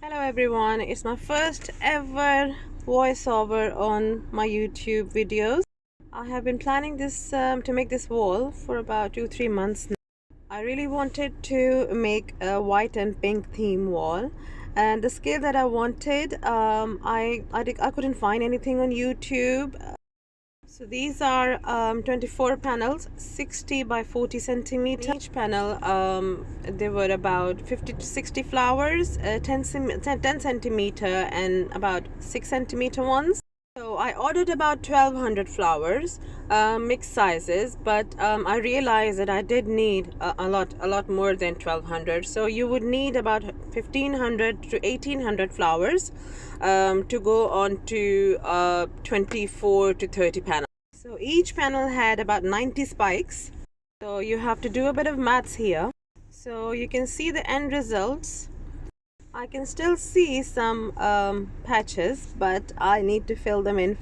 Hello everyone, it's my first ever voiceover on my YouTube videos. I have been planning this to make this wall for about 2-3 months now. I really wanted to make a white and pink theme wall, and the scale that I wanted, I couldn't find anything on YouTube. So these are 24 panels, 60 by 40 centimeter. Each panel, there were about 50 to 60 flowers, 10 centimeter and about 6 centimeter ones. So I ordered about 1200 flowers, mixed sizes, but I realized that I did need a lot more than 1200. So you would need about 1500 to 1800 flowers to go on to 24 to 30 panels. So each panel had about 90 spikes. So you have to do a bit of maths here. So you can see the end results. I can still see some patches, but I need to fill them in